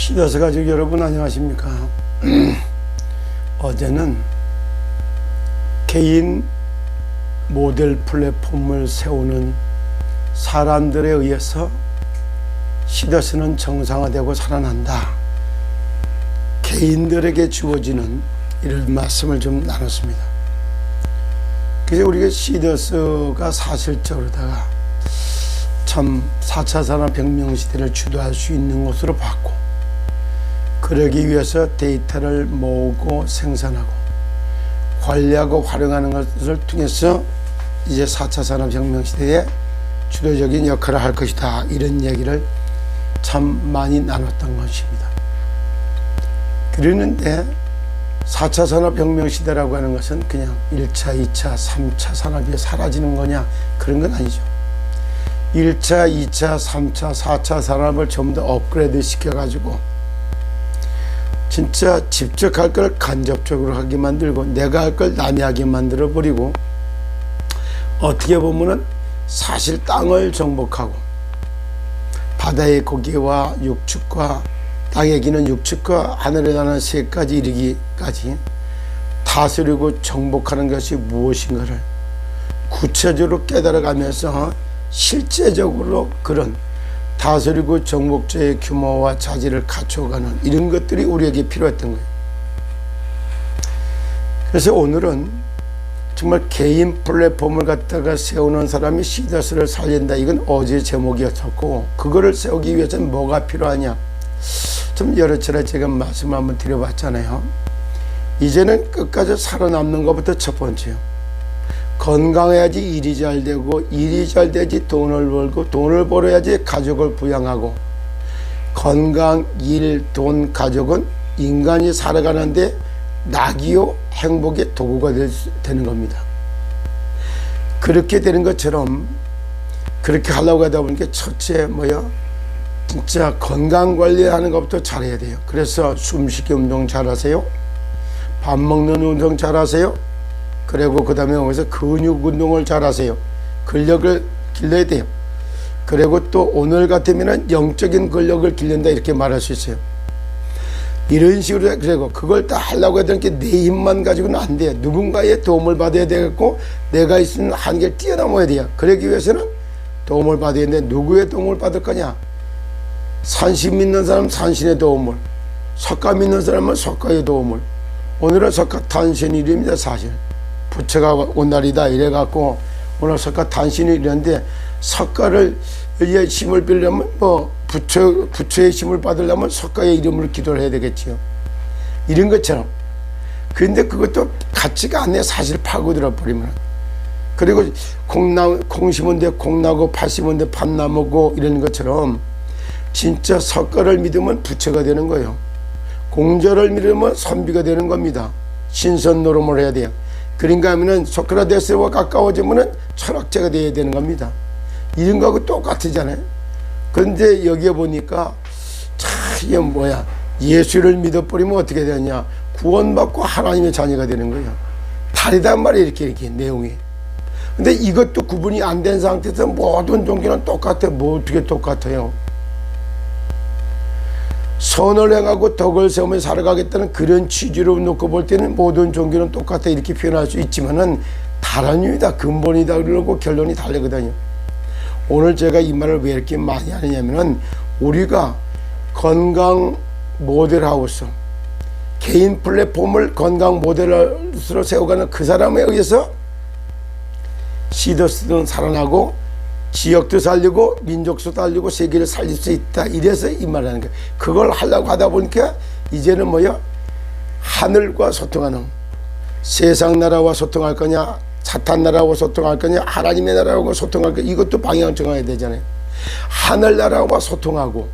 시더스 가족 여러분 안녕하십니까. 어제는 개인 모델 플랫폼을 세우는 사람들에 의해서 시더스는 정상화되고 살아난다, 개인들에게 주어지는 이런 말씀을 좀 나눴습니다. 그래서 우리가 시더스가 사실적으로다가 참 4차 산업혁명 시대를 주도할 수 있는 것으로 봤고, 그러기 위해서 데이터를 모으고 생산하고 관리하고 활용하는 것을 통해서 이제 4차 산업혁명 시대에 주도적인 역할을 할 것이다, 이런 얘기를 참 많이 나눴던 것입니다. 그러는데 4차 산업혁명 시대라고 하는 것은 그냥 1차, 2차, 3차 산업이 사라지는 거냐, 그런 건 아니죠. 1차, 2차, 3차, 4차 산업을 좀 더 업그레이드 시켜가지고 진짜 직접 할 걸 간접적으로 하게 만들고, 내가 할 걸 남이 하게 만들어 버리고, 어떻게 보면은 사실 땅을 정복하고 바다의 고기와 육축과 땅에 기는 육축과 하늘에 나는 새까지 이르기까지 다스리고 정복하는 것이 무엇인가를 구체적으로 깨달아가면서 실제적으로 그런 다스리고 정복자의 규모와 자질을 갖춰가는 이런 것들이 우리에게 필요했던 거예요. 그래서 오늘은 정말 개인 플랫폼을 갖다가 세우는 사람이 시더스를 살린다, 이건 어제 제목이었었고, 그거를 세우기 위해서는 뭐가 필요하냐, 좀 여러 차례 제가 말씀을 한번 드려봤잖아요. 이제는 끝까지 살아남는 것부터 첫 번째요. 건강해야지 일이 잘 되고, 일이 잘 돼야지 돈을 벌고, 돈을 벌어야지 가족을 부양하고, 건강, 일, 돈, 가족은 인간이 살아가는데 낙이요 행복의 도구가 되는 겁니다. 그렇게 되는 것처럼 그렇게 하려고 하다 보니까 첫째 진짜 건강 관리하는 것부터 잘해야 돼요. 그래서 숨쉬기 운동 잘하세요, 밥 먹는 운동 잘하세요, 그리고 그 다음에 거기서 근육 운동을 잘하세요. 근력을 길러야 돼요. 그리고 또 오늘 같으면 영적인 근력을 길른다, 이렇게 말할 수 있어요. 이런 식으로. 그리고 그걸 다 하려고 해야 되는 게 내 힘만 가지고는 안 돼요. 누군가의 도움을 받아야 되겠고, 내가 있는 한계를 뛰어넘어야 돼요. 그러기 위해서는 도움을 받아야 되는데, 누구의 도움을 받을 거냐? 산신 믿는 사람은 산신의 도움을, 석가 믿는 사람은 석가의 도움을. 오늘은 석가탄신일입니다. 사실 부처가 온 날이다 이래갖고 오늘 석가탄신일 이랬는데, 석가를 힘을 빌려면 부처의 힘을 받으려면 석가의 이름으로 기도를 해야 되겠지요. 이런 것처럼. 그런데 그것도 같지가 않네, 사실 파고들어 버리면. 그리고 콩 심은데 콩 나고, 팥 심은데 팥 나무고, 이런 것처럼 진짜 석가를 믿으면 부처가 되는 거예요. 공자를 믿으면 선비가 되는 겁니다. 신선 노름을 해야 돼요. 그런가 하면은 소크라테스와 가까워지면은 철학자가 되어야 되는 겁니다. 이런 거하고 똑같으잖아요. 그런데 여기에 보니까 이게 예수를 믿어버리면 어떻게 되냐, 구원받고 하나님의 자녀가 되는 거예요. 다르단 말이에요, 이렇게 내용이. 근데 이것도 구분이 안 된 상태에서 모든 종교는 똑같아. 어떻게 똑같아요? 선을 행하고 덕을 세우며 살아가겠다는 그런 취지로 놓고 볼 때는 모든 종교는 똑같다, 이렇게 표현할 수 있지만은 다른 이유다, 근본이다, 그러고 결론이 다르거든요. 오늘 제가 이 말을 왜 이렇게 많이 하느냐면은, 우리가 건강 모델하우스, 개인 플랫폼을 건강 모델하우스로 세워가는 그 사람에 의해서 시더스는 살아나고, 지역도 살리고, 민족도 살리고, 세계를 살릴 수 있다, 이래서 이 말을 하는 거예요. 그걸 하려고 하다 보니까 이제는 하늘과 소통하는, 세상 나라와 소통할 거냐, 사탄 나라와 소통할 거냐, 하나님의 나라와 소통할 거냐, 이것도 방향을 정해야 되잖아요. 하늘나라와 소통하고,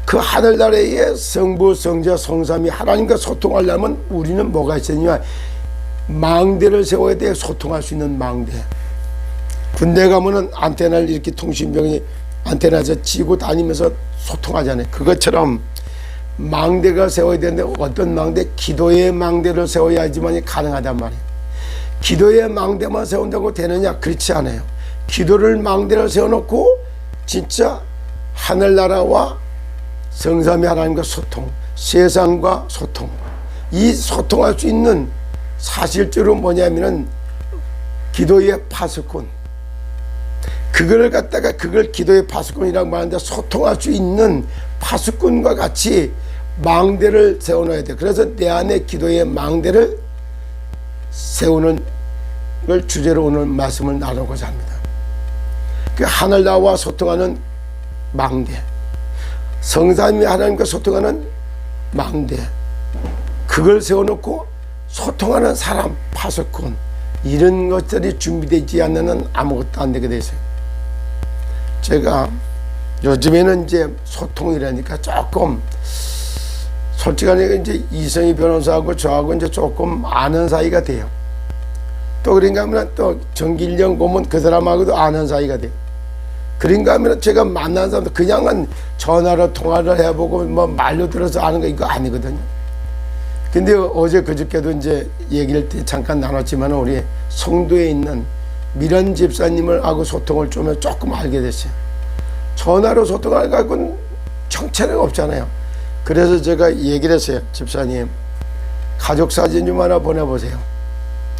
그 하늘나라의 성부, 성자, 성삼이 하나님과 소통하려면 우리는 뭐가 있었냐, 망대를 세워야 돼. 소통할 수 있는 망대. 군대 가면은 안테나를 이렇게 통신병이 안테나에서 치고 다니면서 소통하잖아요. 그것처럼 망대가 세워야 되는데, 어떤 망대? 기도의 망대를 세워야지만 가능하단 말이에요. 기도의 망대만 세운다고 되느냐? 그렇지 않아요. 기도를 망대를 세워놓고 진짜 하늘나라와 성삼위 하나님과 소통, 세상과 소통. 이 소통할 수 있는 사실적으로 뭐냐면은 기도의 파수꾼. 그걸 갖다가 그걸 기도의 파수꾼이라고 말하는데 소통할 수 있는 파수꾼과 같이 망대를 세워놔야 돼. 그래서 내 안에 기도의 망대를 세우는 걸 주제로 오늘 말씀을 나누고자 합니다. 그 하늘 나와 소통하는 망대, 성삼위 하나님과 소통하는 망대, 그걸 세워놓고 소통하는 사람, 파수꾼, 이런 것들이 준비되지 않으면 아무것도 안 되게 되세요. 제가 요즘에는 이제 소통이라니까 조금 솔직하게 이제 이성희 변호사하고 저하고 이제 조금 아는 사이가 돼요. 또 그런가 하면 또 정길령 고문 그 사람하고도 아는 사이가 돼요. 그런가 하면 제가 만난 사람도 그냥은 전화로 통화를 해보고 뭐 말로 들어서 아는 거 이거 아니거든요. 근데 어제 그저께도 이제 얘기를 잠깐 나눴지만 우리 송도에 있는 미란 집사님을 하고 소통을 좀 조금 알게 됐어요. 전화로 소통할 갖고는 정체가 없잖아요. 그래서 제가 얘기를 했어요. 집사님, 가족 사진 좀 하나 보내보세요.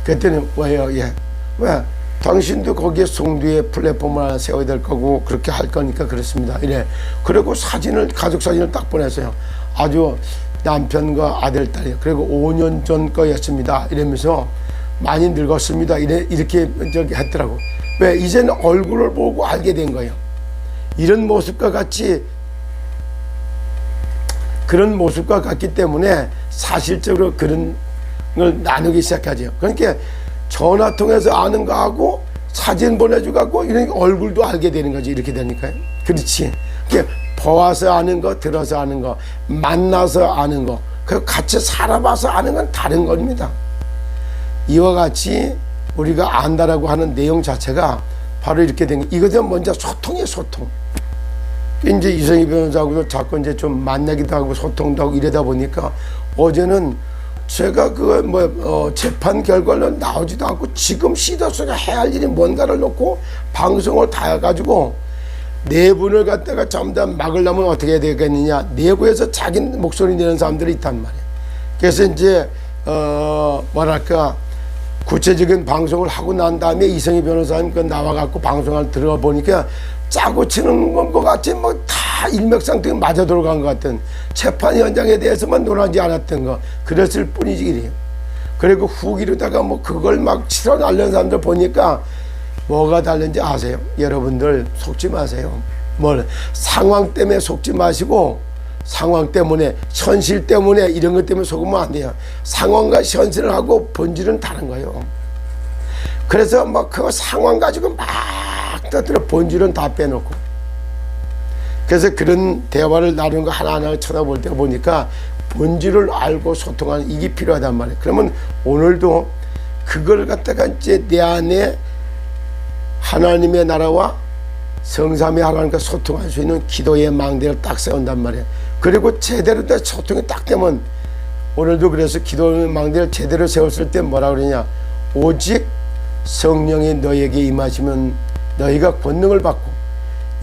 그랬더니 왜요? 예. 왜? 당신도 거기에 송도에 플랫폼을 하나 세워야 될 거고 그렇게 할 거니까 그렇습니다. 이래. 그리고 사진을, 가족 사진을 딱 보냈어요. 아주 남편과 아들, 딸이. 그리고 5년 전 거였습니다. 이러면서 많이 늙었습니다. 이렇게 저기 했더라고. 왜? 이제는 얼굴을 보고 알게 된 거예요. 이런 모습과 같이, 그런 모습과 같기 때문에 사실적으로 그런 걸 나누기 시작하죠. 그러니까 전화 통해서 아는 거하고 사진 보내주고 갖고 이런 얼굴도 알게 되는 거지. 이렇게 되니까요. 그렇지. 그러니까 보아서 아는 거, 들어서 아는 거, 만나서 아는 거, 그 같이 살아봐서 아는 건 다른 겁니다. 이와 같이 우리가 안다라고 하는 내용 자체가 바로 이렇게 된 거. 이것은 먼저 소통이에요, 소통. 이제 이성희 변호사하고도 자꾸 이제 좀 만나기도 하고 소통도 하고 이러다 보니까 어제는 제가 재판 결과는 나오지도 않고 지금 시더스가 해야 할 일이 뭔가를 놓고 방송을 다 해가지고 내분을 갖다가 전부 다 막으려면 어떻게 해야 되겠느냐. 내부에서 자기 목소리 내는 사람들이 있단 말이에요. 그래서 이제 뭐랄까 구체적인 방송을 하고 난 다음에 이성희 변호사님 그 나와갖고 방송을 들어가 보니까 짜고 치는 것 같이 뭐 다 일맥상통에 맞아 들어간 것 같은 재판 현장에 대해서만 논하지 않았던 거 그랬을 뿐이지 이래요. 그리고 후기로다가 뭐 그걸 막 치러 날리는 사람들 보니까 뭐가 다른지 아세요? 여러분들 속지 마세요. 뭘 상황 때문에 속지 마시고 상황 때문에 현실 때문에 이런 것 때문에 속으면 안 돼요. 상황과 현실을 하고 본질은 다른 거예요. 그래서 막 그 상황 가지고 막 떠들어 본질은 다 빼놓고. 그래서 그런 대화를 나누는 거 하나하나 쳐다볼 때 보니까 본질을 알고 소통하는 이게 필요하단 말이에요. 그러면 오늘도 그걸 갖다가 이제 내 안에 하나님의 나라와 성삼위 하나님과 소통할 수 있는 기도의 망대를 딱 세운단 말이에요. 그리고 제대로 된 소통이 딱 되면 오늘도 그래서 기도의 망대를 제대로 세웠을 때 뭐라 그러냐. 오직 성령이 너에게 임하시면 너희가 권능을 받고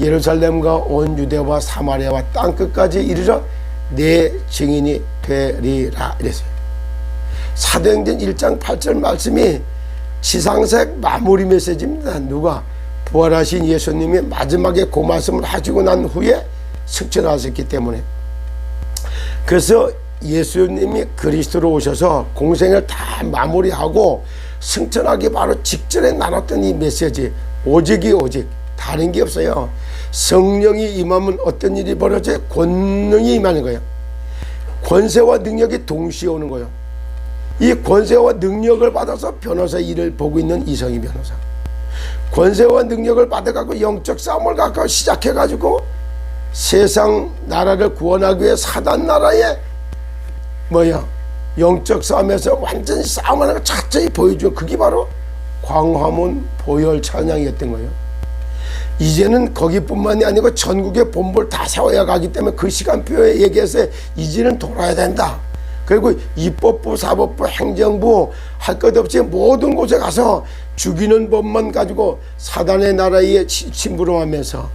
예루살렘과 온 유대와 사마리아와 땅끝까지 이르러 내 증인이 되리라 이랬어요. 사도행전 1장 8절 말씀이 지상색 마무리 메시지입니다. 누가? 부활하신 예수님이 마지막에 그 말씀을 하시고 난 후에 승천하셨기 때문에. 그래서 예수님이 그리스도로 오셔서 공생을 다 마무리하고 승천하기 바로 직전에 나눴던 이 메시지, 오직이 오직, 다른 게 없어요. 성령이 임하면 어떤 일이 벌어져요? 권능이 임하는 거예요. 권세와 능력이 동시에 오는 거예요. 이 권세와 능력을 받아서 변호사 일을 보고 있는 이성희 변호사. 권세와 능력을 받아가고 영적 싸움을 갖고 시작해가지고 세상 나라를 구원하기 위해 사단 나라에 영적 싸움에서 완전히 싸움하는 걸 자세히 보여줘. 그게 바로 광화문 보혈 찬양이었던 거예요. 이제는 거기뿐만이 아니고 전국의 본부를 다 세워야 가기 때문에 그 시간표에 얘기해서 이제는 돌아야 된다. 그리고 입법부, 사법부, 행정부 할 것 없이 모든 곳에 가서 죽이는 법만 가지고 사단의 나라에 심부름하면서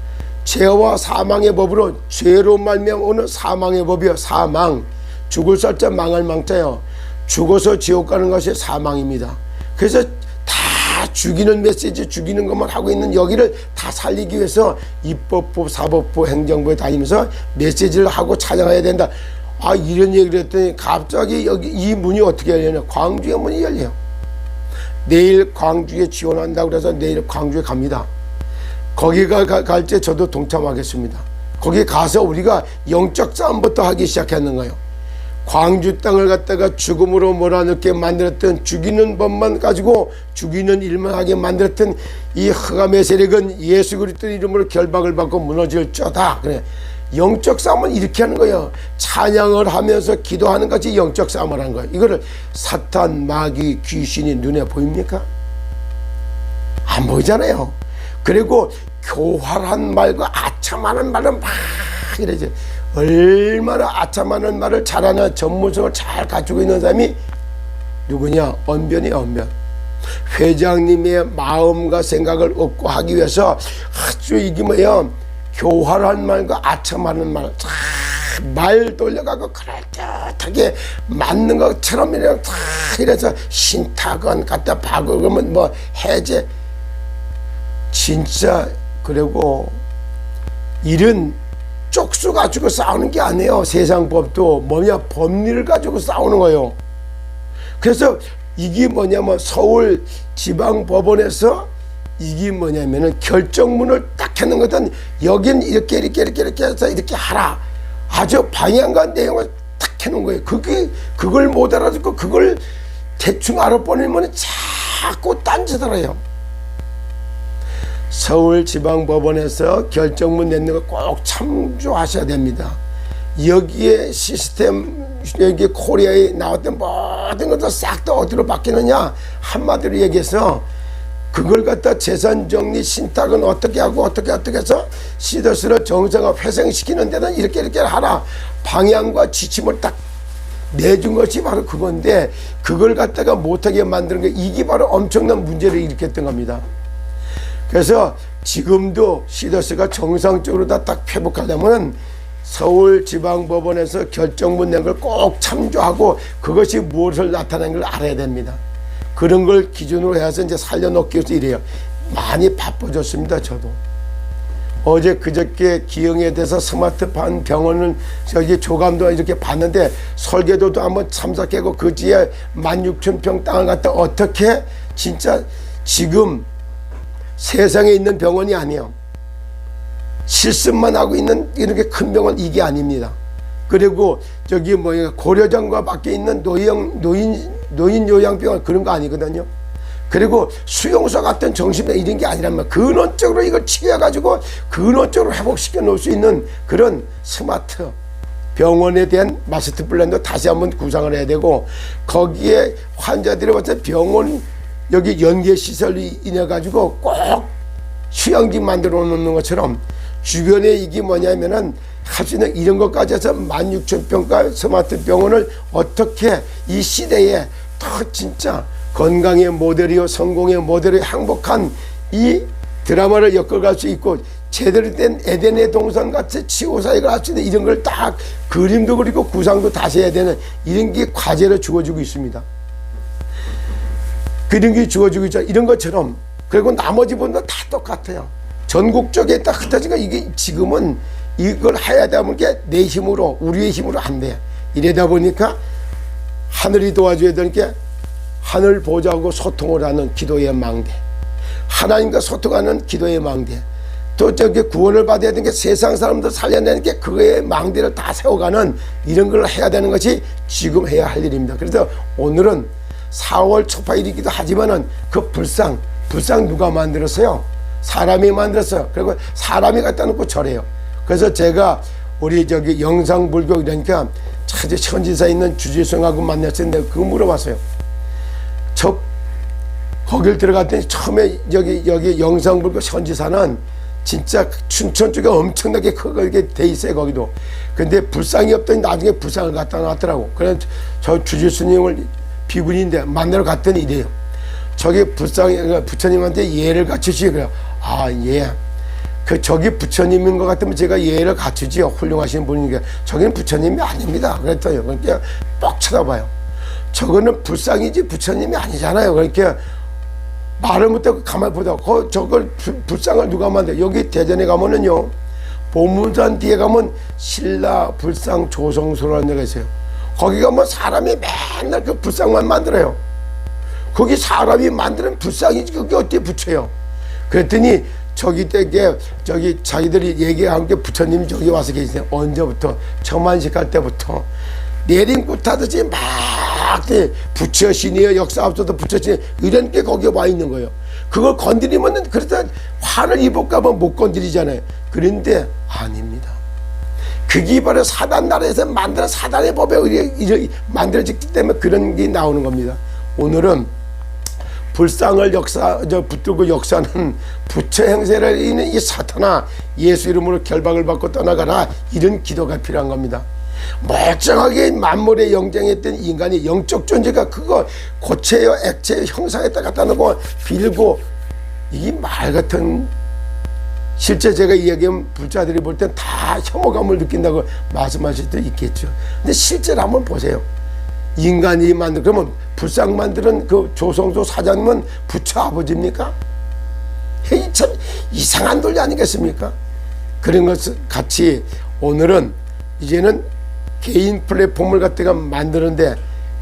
죄와 사망의 법으로 죄로 말미암아 오는 사망의 법이요. 사망. 죽을 살자 망할 망자요. 죽어서 지옥 가는 것이 사망입니다. 그래서 다 죽이는 메시지, 죽이는 것만 하고 있는 여기를 다 살리기 위해서 입법부, 사법부, 행정부에 다니면서 메시지를 하고 찾아가야 된다. 아, 이런 얘기를 했더니 갑자기 여기 이 문이 어떻게 열려냐. 광주의 문이 열려요. 내일 광주에 지원한다고 그래서 내일 광주에 갑니다. 거기가 갈 때 저도 동참하겠습니다. 거기 가서 우리가 영적 싸움부터 하기 시작했는 거예요. 광주 땅을 갖다가 죽음으로 몰아넣게 만들었던, 죽이는 법만 가지고 죽이는 일만 하게 만들었던 이 흑암의 세력은 예수 그리스도 이름으로 결박을 받고 무너질 쩌다. 그래. 영적 싸움은 이렇게 하는 거예요. 찬양을 하면서 기도하는 것이 영적 싸움을 하는 거예요. 이거를 사탄, 마귀, 귀신이 눈에 보입니까? 안 보이잖아요. 그리고 교활한 말과 아첨하는 말은 막 이러죠. 얼마나 아첨하는 말을 잘하는 전문성을 잘 갖추고 있는 사람이 누구냐? 언변이 언변. 회장님의 마음과 생각을 얻고 하기 위해서 아주 이게 뭐예요? 교활한 말과 아첨하는 말 돌려가고 그럴듯하게 맞는 것처럼 이래서 신탁은 갖다 박으면 뭐 해제. 진짜. 그리고 이런 쪽수 가지고 싸우는 게 아니에요. 세상 법도 뭐냐, 법리를 가지고 싸우는 거예요. 그래서 이게 뭐냐면 서울 지방법원에서 이게 뭐냐면은 결정문을 딱 해놓은 것은 여긴 이렇게 해서 이렇게 하라. 아주 방향과 내용을 딱 해놓은 거예요. 그걸 못 알아듣고 그걸 대충 알아보내면 자꾸 딴짓을 해요. 서울지방법원에서 결정문 내는 거 꼭 참조하셔야 됩니다. 여기에 시스템, 여기 코리아에 나왔던 모든 것도 싹 다 어디로 바뀌느냐, 한마디로 얘기해서 그걸 갖다 재산 정리 신탁은 어떻게 하고 어떻게 해서 시더스를 정상화 회생시키는 데는 이렇게 하라. 방향과 지침을 딱 내준 것이 바로 그건데, 그걸 갖다가 못하게 만드는 게 이게 바로 엄청난 문제를 일으켰던 겁니다. 그래서 지금도 시더스가 정상적으로 다 딱 회복하려면 서울지방법원에서 결정문 낸 걸 꼭 참조하고 그것이 무엇을 나타내는 걸 알아야 됩니다. 그런 걸 기준으로 해서 이제 살려놓기 위해서 이래요. 많이 바빠졌습니다. 저도 어제 그저께 기흥에 대해서 스마트팜 병원을 저기 조감도 이렇게 봤는데, 설계도도 한번 참석하고 그 지에 16,000평 땅을 갖다 어떻게 진짜 지금 세상에 있는 병원이 아니에요. 실습만 하고 있는 이렇게 큰 병원 이게 아닙니다. 그리고 저기 뭐야 고려장과 밖에 있는 노인 요양병원 그런 거 아니거든요. 그리고 수용소 같은 정신병 이런 게 아니라면 근원적으로 이걸 치료해가지고 근원적으로 회복시켜 놓을 수 있는 그런 스마트 병원에 대한 마스터 플랜도 다시 한번 구상을 해야 되고, 거기에 환자들이 와서 병원 여기 연계시설이 인해가지고 꼭 휴양지 만들어 놓는 것처럼 주변에 이게 뭐냐면은 할 수 있는 이런 것까지 해서 16,000평가 스마트 병원을 어떻게 이 시대에 더 진짜 건강의 모델이요, 성공의 모델이 행복한 이 드라마를 엮어갈 수 있고, 제대로 된 에덴의 동산 같이 치유사역을 할 수 있는 이런 걸 딱 그림도 그리고 구상도 다시 해야 되는 이런 게 과제로 주어지고 있습니다. 그런 게 주어지고 있죠. 이런 것처럼. 그리고 나머지 분도 다 똑같아요. 전국적에 딱 흩어지니까 이게 지금은 이걸 해야 되면 게 내 힘으로, 우리의 힘으로 안 돼. 이러다 보니까 하늘이 도와줘야 되는 게 하늘 보좌하고 소통을 하는 기도의 망대, 하나님과 소통하는 기도의 망대, 또 저기 구원을 받아야 되는 게 세상 사람들 살려내는 게 그거의 망대를 다 세워가는 이런 걸 해야 되는 것이 지금 해야 할 일입니다. 그래서 오늘은 4월 초파일이기도 하지만은 그 불상 누가 만들었어요? 사람이 만들었어요. 그리고 사람이 갖다 놓고 절해요. 그래서 제가 우리 저기 영상불교 이러니까 차제 현지사에 있는 주지성하고 만났을 때 그거 물어봤어요. 저 거길 들어갔더니 처음에 여기 영상불교 현지사는 진짜 춘천 쪽에 엄청나게 크게 돼 있어요. 거기도. 근데 불상이 없더니 나중에 불상을 갖다 놨더라고. 그래서 저 주지스님을 비군인데 만나러 갔더니 이래요. 저기 부처님한테 예를 갖추시고요. 아, 예. 저기 부처님인 것 같으면 제가 예의를 갖추지요. 훌륭하신 분이니까. 저기는 부처님이 아닙니다. 그랬더니 그러니까 뻑 쳐다봐요. 저거는 불상이지 부처님이 아니잖아요. 그러니까 말을 못하고 가만히 보다가 저걸 불상을 누가 만들어. 여기 대전에 가면은요, 보문산 뒤에 가면 신라 불상 조성소라는 데가 있어요. 거기 가면 사람이 맨날 그 불상만 만들어요. 거기 사람이 만드는 불상이지 그게 어떻게 부처요. 그랬더니 저기 자기들이 얘기한 게 부처님이 저기 와서 계시네요. 언제부터? 청만식 할 때부터 내림굿 하듯이 막 부처신이에요. 역사 앞서도 부처신 이런 게 거기에 와 있는 거예요. 그걸 건드리면은 그래서 화를 입을까봐 못 건드리잖아요. 그런데 아닙니다. 그게 바로 사단 나라에서 만드는 사단의 법에 의해 만들어졌기 때문에 그런 게 나오는 겁니다. 오늘은 불상을 붙들고 역사는 부처 행세를 이는 이 사탄아, 예수 이름으로 결박을 받고 떠나가라, 이런 기도가 필요한 겁니다. 멀쩡하게 만물의 영장했던 인간이 영적 존재가 그거 고체요 액체요 형상에다 갖다 놓고 빌고, 이게 말 같은, 실제 제가 이야기하면 불자들이 볼 땐 다 혐오감을 느낀다고 말씀하실 수도 있겠죠. 근데 실제로 한번 보세요. 인간이 그러면 불상 만드는 그 조성조 사장님은 부처 아버지입니까? 이 참 이상한 논리 아니겠습니까? 그런 것 같이 오늘은 이제는 개인 플랫폼을 갖다가 만드는데,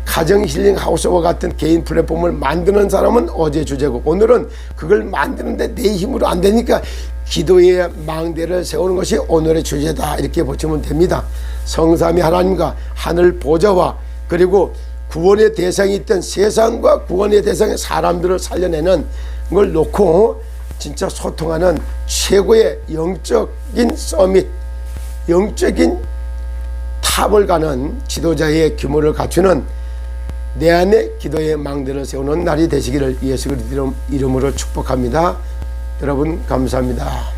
가정 힐링 하우스와 같은 개인 플랫폼을 만드는 사람은 어제 주제고, 오늘은 그걸 만드는데 내 힘으로 안 되니까 기도의 망대를 세우는 것이 오늘의 주제다, 이렇게 보시면 됩니다. 성삼위 하나님과 하늘 보좌와 그리고 구원의 대상이 있던 세상과 구원의 대상의 사람들을 살려내는 걸 놓고 진짜 소통하는 최고의 영적인 서밋, 영적인 탑을 가는 지도자의 규모를 갖추는 내 안에 기도의 망대를 세우는 날이 되시기를 예수 그리스도 이름으로 축복합니다. 여러분 감사합니다.